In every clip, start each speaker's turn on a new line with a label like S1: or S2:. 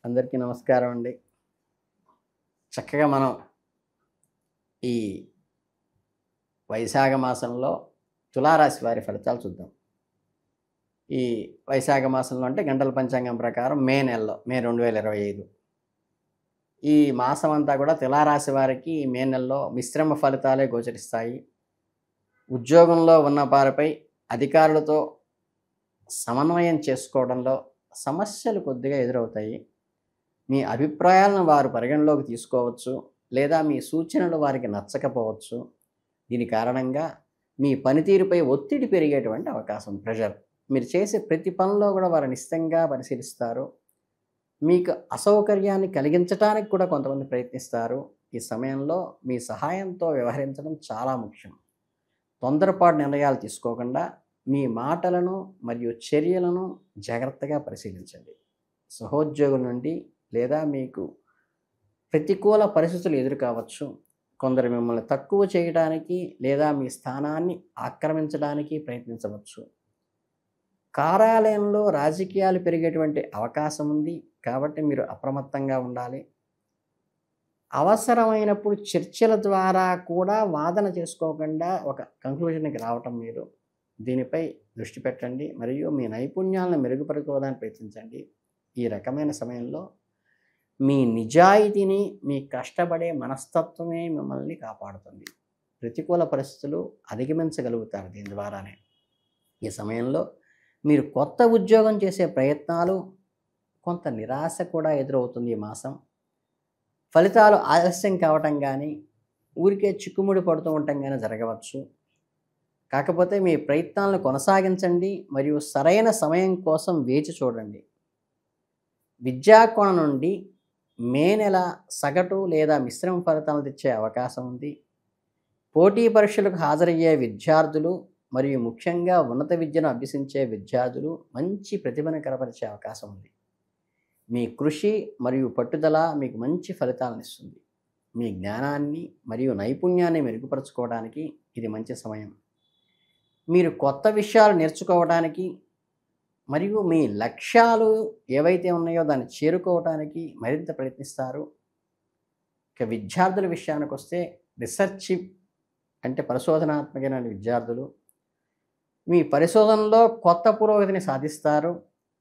S1: అందరికీ నమస్కారం అండి. చక్కగా మనం ఈ వైశాఖ మాసంలో తులారాశి వారి ఫలితాలు చూద్దాం. ఈ వైశాఖ మాసంలో అంటే గంటల పంచాంగం ప్రకారం మే నెలలో, మే 2025 ఈ మాసం అంతా కూడా తులారాశి వారికి మే నెలలో మిశ్రమ ఫలితాలే గోచరిస్తాయి. ఉద్యోగంలో ఉన్న వారిపై అధికారులతో సమన్వయం చేసుకోవడంలో సమస్యలు కొద్దిగా ఎదురవుతాయి. మీ అభిప్రాయాలను వారు పరిగణలోకి తీసుకోవచ్చు, లేదా మీ సూచనలు వారికి నచ్చకపోవచ్చు. దీని కారణంగా మీ పనితీరుపై ఒత్తిడి పెరిగేటువంటి అవకాశం, ప్రెషర్. మీరు చేసే ప్రతి పనిలో కూడా వారు నిశ్చితంగా పరిశీలిస్తారు. మీకు అసౌకర్యాన్ని కలిగించడానికి కూడా కొంతమంది ప్రయత్నిస్తారు. ఈ సమయంలో మీ సహాయంతో వ్యవహరించడం చాలా ముఖ్యం. తొందరపాటు నిర్ణయాలు తీసుకోకుండా మీ మాటలను మరియు చర్యలను జాగ్రత్తగా పరిశీలించండి. సహోద్యోగుల నుండి లేదా మీకు ప్రతికూల పరిస్థితులు ఎదురు కావచ్చు. కొందరు మిమ్మల్ని తక్కువ చేయడానికి లేదా మీ స్థానాన్ని ఆక్రమించడానికి ప్రయత్నించవచ్చు. కార్యాలయంలో రాజకీయాలు పెరిగేటువంటి అవకాశం ఉంది, కాబట్టి మీరు అప్రమత్తంగా ఉండాలి. అవసరమైనప్పుడు చర్చల ద్వారా కూడా వాదన చేసుకోకుండా ఒక కంక్లూజన్కి రావటం మీరు. దీనిపై దృష్టి పెట్టండి మరియు మీ నైపుణ్యాలను మెరుగుపరుచుకోవడానికి ప్రయత్నించండి. ఈ రకమైన సమయంలో మీ నిజాయితీని, మీ కష్టపడే మనస్తత్వమే మిమ్మల్ని కాపాడుతుంది. ప్రతికూల పరిస్థితులు అధిగమించగలుగుతారు దీని ద్వారానే. ఈ సమయంలో మీరు కొత్త ఉద్యోగం చేసే ప్రయత్నాలు, కొంత నిరాశ కూడా ఎదురవుతుంది ఈ మాసం. ఫలితాలు ఆలస్యం కావటం కానీ, ఊరికే చిక్కుముడి పడుతూ ఉండటం కానీ జరగవచ్చు. కాకపోతే మీ ప్రయత్నాలను కొనసాగించండి మరియు సరైన సమయం కోసం వేచి చూడండి. విద్యాకోణం నుండి మే నెల సగటు లేదా మిశ్రమ ఫలితాలను తెచ్చే అవకాశం ఉంది. పోటీ పరీక్షలకు హాజరయ్యే విద్యార్థులు మరియు ముఖ్యంగా ఉన్నత విద్యను అభ్యసించే విద్యార్థులు మంచి ప్రతిభను కనబరిచే అవకాశం ఉంది. మీ కృషి మరియు పట్టుదల మీకు మంచి ఫలితాలను ఇస్తుంది. మీ జ్ఞానాన్ని మరియు నైపుణ్యాన్ని మెరుగుపరుచుకోవడానికి ఇది మంచి సమయం. మీరు కొత్త విషయాలు నేర్చుకోవడానికి మరియు మీ లక్ష్యాలు ఏవైతే ఉన్నాయో దాన్ని చేరుకోవడానికి మరింత ప్రయత్నిస్తారు. ఇక విద్యార్థుల విషయానికి వస్తే, రీసెర్చ్ అంటే పరిశోధనాత్మకమైన విద్యార్థులు మీ పరిశోధనలో కొత్త పురోగతిని సాధిస్తారు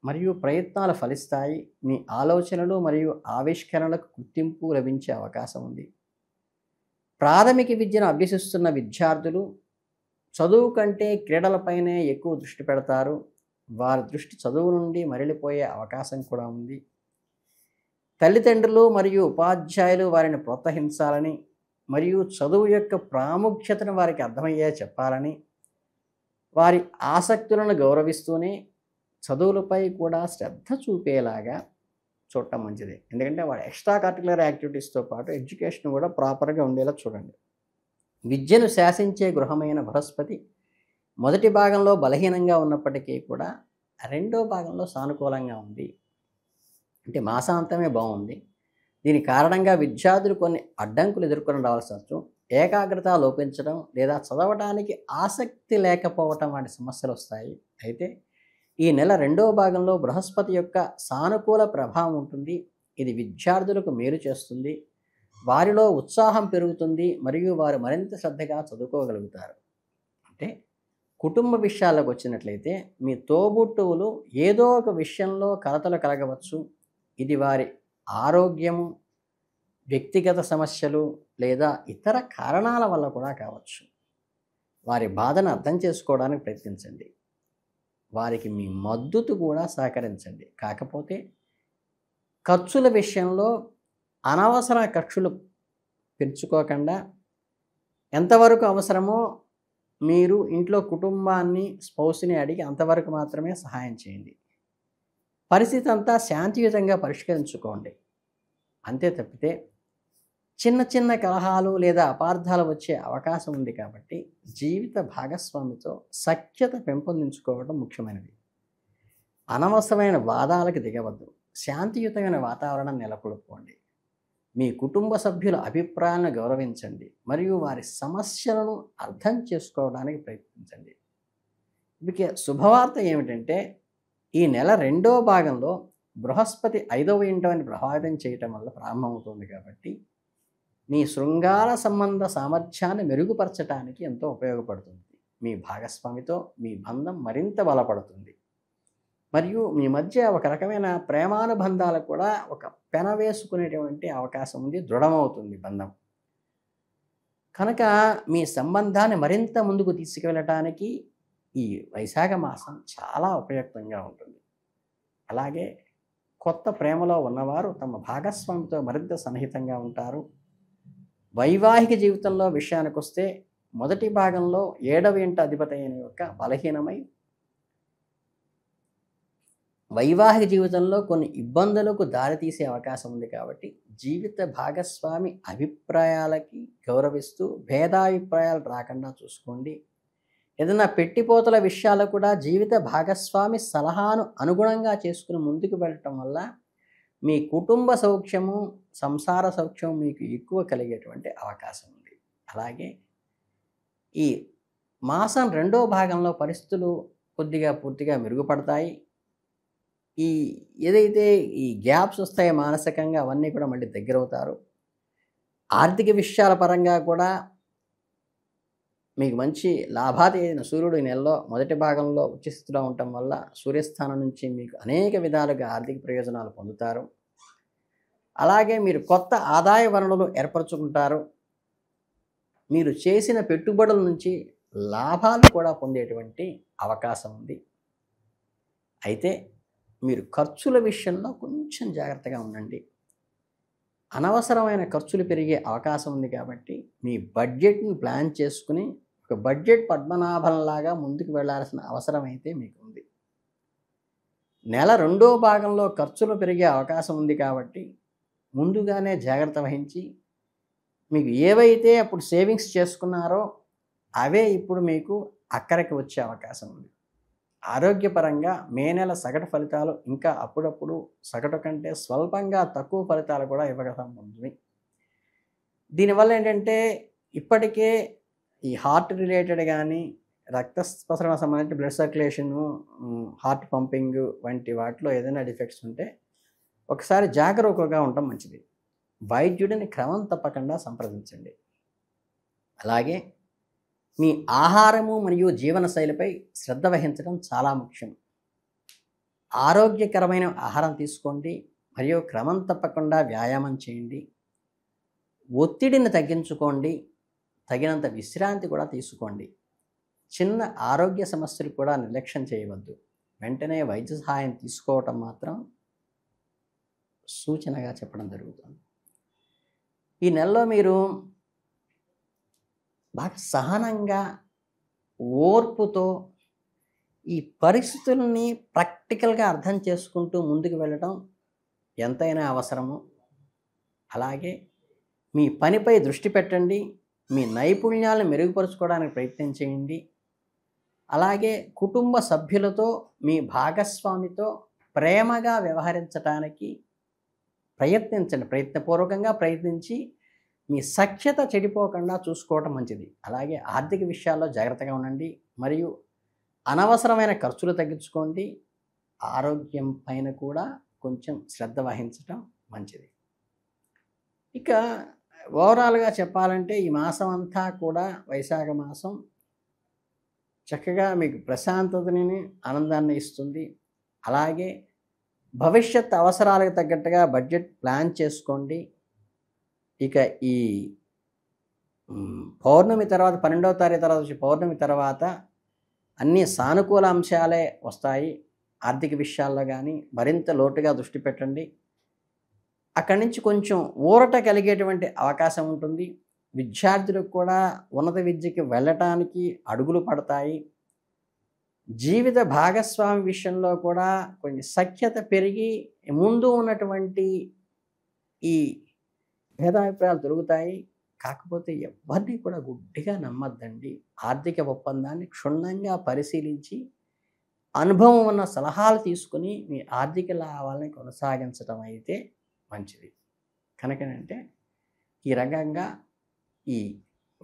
S1: మరియు ప్రయత్నాలు ఫలిస్తాయి. మీ ఆలోచనలు మరియు ఆవిష్కరణలకు గుర్తింపు లభించే అవకాశం ఉంది. ప్రాథమిక విద్యను అభ్యసిస్తున్న విద్యార్థులు చదువు కంటే క్రీడలపైనే ఎక్కువ దృష్టి పెడతారు. వారి దృష్టి చదువు నుండి మరలిపోయే అవకాశం కూడా ఉంది. తల్లిదండ్రులు మరియు ఉపాధ్యాయులు వారిని ప్రోత్సహించాలని మరియు చదువు యొక్క ప్రాముఖ్యతను వారికి అర్థమయ్యే చెప్పాలని, వారి ఆసక్తులను గౌరవిస్తూనే చదువులపై కూడా శ్రద్ధ చూపేలాగా చూడటం మంచిది. ఎందుకంటే వారి ఎక్స్ట్రా కరిక్యులర్ యాక్టివిటీస్తో పాటు ఎడ్యుకేషన్ కూడా ప్రాపర్గా ఉండేలా చూడండి. విద్యను శాసించే గృహమైన బృహస్పతి మొదటి భాగంలో బలహీనంగా ఉన్నప్పటికీ కూడా రెండో భాగంలో సానుకూలంగా ఉంది. అంటే మాసాంతమే బాగుంది. దీని కారణంగా విద్యార్థులు కొన్ని అడ్డంకులు ఎదుర్కొని రావాల్సి వచ్చు. ఏకాగ్రత లోపించడం లేదా చదవడానికి ఆసక్తి లేకపోవటం వంటి సమస్యలు వస్తాయి. అయితే ఈ నెల రెండవ భాగంలో బృహస్పతి యొక్క సానుకూల ప్రభావం ఉంటుంది. ఇది విద్యార్థులకు మేలు చేస్తుంది. వారిలో ఉత్సాహం పెరుగుతుంది మరియు వారు మరింత శ్రద్ధగా చదువుకోగలుగుతారు. అంటే కుటుంబ విషయాలకు వచ్చినట్లయితే, మీ తోబుట్టువులు ఏదో ఒక విషయంలో కలతలు కలగవచ్చు. ఇది వారి ఆరోగ్యము, వ్యక్తిగత సమస్యలు లేదా ఇతర కారణాల వల్ల కూడా కావచ్చు. వారి బాధను అర్థం చేసుకోవడానికి ప్రయత్నించండి. వారికి మీ మద్దతు కూడా సహకరించండి. కాకపోతే ఖర్చుల విషయంలో అనవసర ఖర్చులు పెంచుకోకుండా, ఎంతవరకు అవసరమో మీరు ఇంట్లో కుటుంబాన్ని, స్పౌస్ని అడిగి అంతవరకు మాత్రమే సహాయం చేయండి. పరిస్థితి అంతా శాంతియుతంగా పరిష్కరించుకోండి. అంతే తప్పితే చిన్న చిన్న కలహాలు లేదా అపార్థాలు వచ్చే అవకాశం ఉంది. కాబట్టి జీవిత భాగస్వామితో సఖ్యత పెంపొందించుకోవడం ముఖ్యమైనది. అనవసరమైన వాదాలకు దిగవద్దు. శాంతియుతమైన వాతావరణం నెలకొల్పుకోండి. మీ కుటుంబ సభ్యుల అభిప్రాయాలను గౌరవించండి మరియు వారి సమస్యలను అర్థం చేసుకోవడానికి ప్రయత్నించండి. ఇక శుభవార్త ఏమిటంటే, ఈ నెల రెండో భాగంలో బృహస్పతి 5వ ఇంటిని ప్రభావితం చేయటం వల్ల ప్రారంభమవుతుంది కాబట్టి మీ శృంగార సంబంధ సామర్థ్యాన్ని మెరుగుపరచడానికి ఎంతో ఉపయోగపడుతుంది. మీ భాగస్వామితో మీ బంధం మరింత బలపడుతుంది. మరియు మీ మధ్య ఒక రకమైన ప్రేమానుబంధాలకు కూడా ఒక పెన వేసుకునేటువంటి అవకాశం ఉంది, దృఢమవుతుంది బంధం. కనుక మీ సంబంధాన్ని మరింత ముందుకు తీసుకువెళ్ళటానికి ఈ వైశాఖ మాసం చాలా ఉపయుక్తంగా ఉంటుంది. అలాగే కొత్త ప్రేమలో ఉన్నవారు తమ భాగస్వామితో మరింత సన్నిహితంగా ఉంటారు. వైవాహిక జీవితంలో విషయానికి వస్తే మొదటి భాగంలో 7వ ఇంటి అధిపతి అయిన యొక్క బలహీనమై వైవాహిక జీవితంలో కొన్ని ఇబ్బందులకు దారితీసే అవకాశం ఉంది. కాబట్టి జీవిత భాగస్వామి అభిప్రాయాలకి గౌరవిస్తూ భేదాభిప్రాయాలు రాకుండా చూసుకోండి. ఏదైనా పెట్టిపోతల విషయాలు కూడా జీవిత భాగస్వామి సలహాను అనుగుణంగా చేసుకుని ముందుకు వెళ్ళటం వల్ల మీ కుటుంబ సౌఖ్యము, సంసార సౌఖ్యం మీకు ఎక్కువ కలిగేటువంటి అవకాశం ఉంది. అలాగే ఈ మాసం 2వ భాగంలో పరిస్థితులు కొద్దిగా పూర్తిగా మెరుగుపడతాయి. ఈ ఏదైతే ఈ గ్యాప్స్ వస్తాయో మానసికంగా అవన్నీ కూడా మళ్ళీ దగ్గరవుతారు. ఆర్థిక విషయాల పరంగా కూడా మీకు మంచి లాభాది అయిన సూర్యుడు ఈ నెలలో మొదటి భాగంలో ఉచ్చస్థితిలో ఉండటం వల్ల సూర్యస్థానం నుంచి మీకు అనేక విధాలుగా ఆర్థిక ప్రయోజనాలు పొందుతారు. అలాగే మీరు కొత్త ఆదాయ వనరులు ఏర్పరచుకుంటారు. మీరు చేసిన పెట్టుబడుల నుంచి లాభాలు కూడా పొందేటువంటి అవకాశం ఉంది. అయితే మీరు ఖర్చుల విషయంలో కొంచెం జాగ్రత్తగా ఉండండి. అనవసరమైన ఖర్చులు పెరిగే అవకాశం ఉంది కాబట్టి మీ బడ్జెట్ని ప్లాన్ చేసుకుని ఒక బడ్జెట్ పద్మనాభంలాగా ముందుకు వెళ్ళాల్సిన అవసరం అయితే మీకు ఉంది. నెల 2వ భాగంలో ఖర్చులు పెరిగే అవకాశం ఉంది కాబట్టి ముందుగానే జాగ్రత్త వహించి మీకు ఏవైతే అప్పుడు సేవింగ్స్ చేసుకున్నారో అవే ఇప్పుడు మీకు అక్కడికి వచ్చే అవకాశం ఉంది. ఆరోగ్యపరంగా మే నెల సగటు ఫలితాలు ఇంకా అప్పుడప్పుడు సగటు కంటే స్వల్పంగా తక్కువ ఫలితాలు కూడా ఇవ్వగలం ఉంటుంది. దీనివల్ల ఏంటంటే ఇప్పటికే ఈ హార్ట్ రిలేటెడ్ కానీ రక్త ప్రసరణ సంబంధించిన బ్లడ్ సర్క్యులేషను, హార్ట్ పంపింగ్ వంటి వాటిలో ఏదైనా డిఫెక్ట్స్ ఉంటే ఒకసారి జాగరూకగా ఉండటం మంచిది. వైద్యుడిని క్రమం తప్పకుండా సంప్రదించండి. అలాగే మీ ఆహారము మరియు జీవనశైలిపై శ్రద్ధ వహించడం చాలా ముఖ్యం. ఆరోగ్యకరమైన ఆహారం తీసుకోండి మరియు క్రమం తప్పకుండా వ్యాయామం చేయండి. ఒత్తిడిని తగ్గించుకోండి. తగినంత విశ్రాంతి కూడా తీసుకోండి. చిన్న ఆరోగ్య సమస్యలు కూడా నిర్లక్ష్యం చేయవద్దు. వెంటనే వైద్య సహాయం తీసుకోవటం మాత్రం సూచనగా చెప్పడం జరుగుతుంది. ఈ నెలలో మీరు బాగా సహనంగా, ఓర్పుతో ఈ పరిస్థితుల్ని ప్రాక్టికల్గా అర్థం చేసుకుంటూ ముందుకు వెళ్ళడం ఎంతైనా అవసరము. అలాగే మీ పనిపై దృష్టి పెట్టండి. మీ నైపుణ్యాలను మెరుగుపరుచుకోవడానికి ప్రయత్నం చేయండి. అలాగే కుటుంబ సభ్యులతో మీ భాగస్వామితో ప్రేమగా వ్యవహరించడానికి ప్రయత్నించండి. ప్రయత్నపూర్వకంగా ప్రయత్నించి మీ సఖ్యత చెడిపోకుండా చూసుకోవటం మంచిది. అలాగే ఆర్థిక విషయాల్లో జాగ్రత్తగా ఉండండి మరియు అనవసరమైన ఖర్చులు తగ్గించుకోండి. ఆరోగ్యం పైన కూడా కొంచెం శ్రద్ధ వహించటం మంచిది. ఇక ఓవరాల్గా చెప్పాలంటే ఈ మాసం అంతా కూడా వైశాఖ మాసం చక్కగా మీకు ప్రశాంతతని, ఆనందాన్ని ఇస్తుంది. అలాగే భవిష్యత్ అవసరాలకు తగ్గట్టుగా బడ్జెట్ ప్లాన్ చేసుకోండి. ఇక ఈ పౌర్ణమి తర్వాత 12వ తారీఖు తర్వాత వచ్చి పౌర్ణమి తర్వాత అన్ని సానుకూల అంశాలే వస్తాయి. ఆర్థిక విషయాల్లో కానీ మరింత లోతుగా దృష్టి పెట్టండి. అక్కడి నుంచి కొంచెం ఊరట కలిగేటువంటి అవకాశం ఉంటుంది. విద్యార్థులకు కూడా ఉన్నత విద్యకి వెళ్ళటానికి అడుగులు పడతాయి. జీవిత భాగస్వామి విషయంలో కూడా కొంచెం సఖ్యత పెరిగి ముందు ఉన్నటువంటి ఈ భేదాభిప్రాయాలు దొరుకుతాయి. కాకపోతే ఎవరిని కూడా గుడ్డిగా నమ్మద్దండి. ఆర్థిక ఒప్పందాన్ని క్షుణ్ణంగా పరిశీలించి అనుభవం ఉన్న సలహాలు తీసుకుని మీ ఆర్థిక లాభాలని కొనసాగించడం అయితే మంచిది. కనుకనంటే ఈ రకంగా ఈ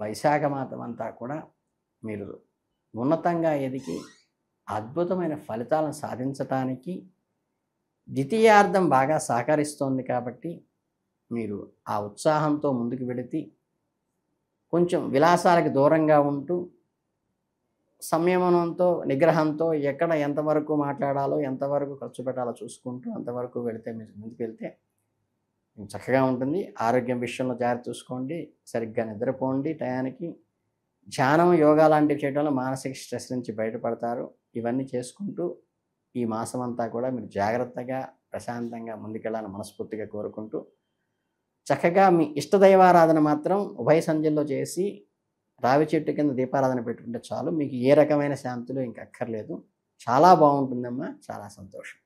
S1: వైశాఖ మాసం అంతా కూడా మీరు ఉన్నతంగా ఎదిగి అద్భుతమైన ఫలితాలను సాధించటానికి ద్వితీయార్థం బాగా సహకరిస్తోంది కాబట్టి మీరు ఆ ఉత్సాహంతో ముందుకు వెళితే కొంచెం విలాసాలకు దూరంగా ఉంటూ సంయమనంతో నిగ్రహంతో ఎక్కడ ఎంతవరకు మాట్లాడాలో ఎంతవరకు ఖర్చు పెట్టాలో చూసుకుంటూ అంతవరకు వెళితే మీరు ముందుకు వెళ్తే చక్కగా ఉంటుంది. ఆరోగ్యం విషయంలో జాగ్రత్త చూసుకోండి, సరిగ్గా నిద్రపోండి టయానికి. ధ్యానం యోగా లాంటివి చేయడం వల్ల మానసిక స్ట్రెస్ నుంచి బయటపడతారు. ఇవన్నీ చేసుకుంటూ ఈ మాసం అంతా కూడా మీరు జాగ్రత్తగా ప్రశాంతంగా ముందుకెళ్ళాలని మనస్ఫూర్తిగా కోరుకుంటూ, చక్కగా మీ ఇష్టదైవారాధన మాత్రం ఉభయ సంధ్యల్లో చేసి రావి చెట్టు కింద దీపారాధన పెట్టుకుంటే చాలు. మీకు ఏ రకమైన శాంతులు ఇంక అక్కర్లేదు. చాలా బాగుంటుందమ్మా. చాలా సంతోషం.